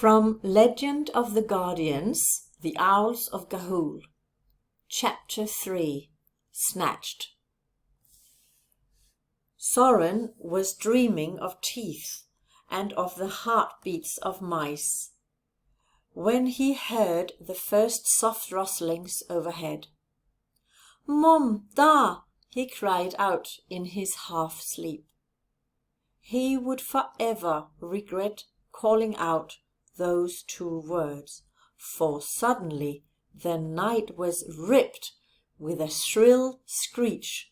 From Legend of the Guardians, The Owls of Ga'Hoole. Chapter 3. Snatched. Soren was dreaming of teeth and of the heartbeats of mice when he heard the first soft rustlings overhead. "Mom, Da!" he cried out in his half-sleep. He would forever regret calling out those two words, for suddenly the night was ripped with a shrill screech,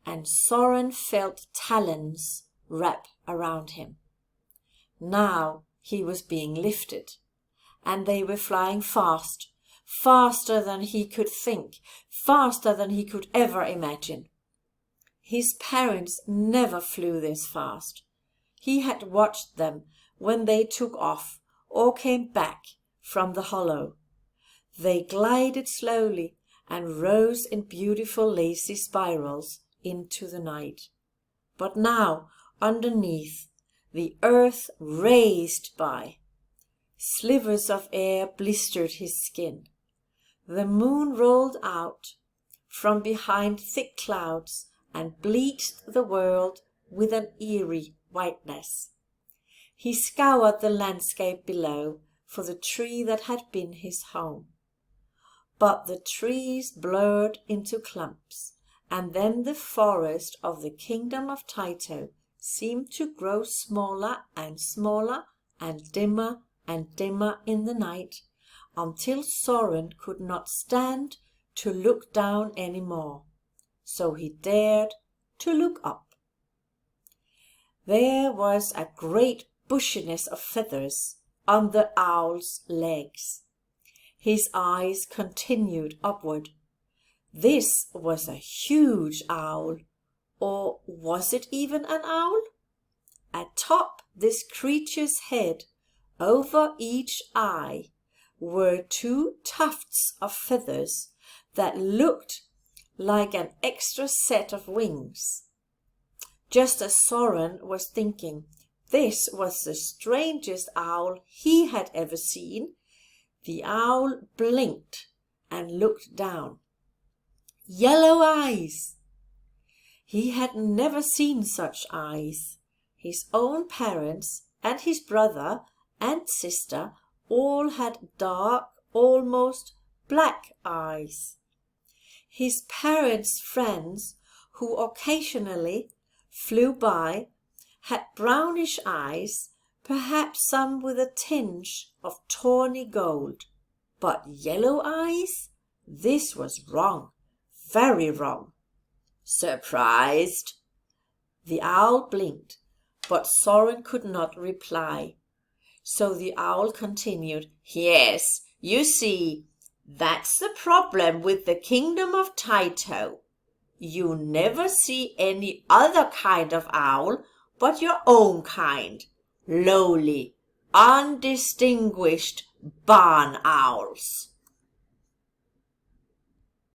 and Soren felt talons wrap around him. Now he was being lifted, and they were flying fast, faster than he could think, faster than he could ever imagine. His parents never flew this fast. He had watched them when they took off or came back from the hollow. They glided slowly and rose in beautiful lacy spirals into the night. But now, underneath, the earth raced by. Slivers of air blistered his skin. The moon rolled out from behind thick clouds and bleached the world with an eerie whiteness. He scoured the landscape below for the tree that had been his home. But the trees blurred into clumps, and then the forest of the kingdom of Tyto seemed to grow smaller and smaller and dimmer in the night, until Soren could not stand to look down any more. So he dared to look up. There was a great bushiness of feathers on the owl's legs. His eyes continued upward. This was a huge owl, or was it even an owl? Atop this creature's head, over each eye, were two tufts of feathers that looked like an extra set of wings. Just as Soren was thinking this was the strangest owl he had ever seen, the owl blinked and looked down. Yellow eyes! He had never seen such eyes. His own parents and his brother and sister all had dark, almost black eyes. His parents' friends, who occasionally flew by, had brownish eyes, perhaps some with a tinge of tawny gold. But yellow eyes? This was wrong, very wrong. Surprised? The owl blinked, but Soren could not reply. So the owl continued, "Yes, you see, that's the problem with the kingdom of Tyto. You never see any other kind of owl but your own kind, lowly, undistinguished barn owls."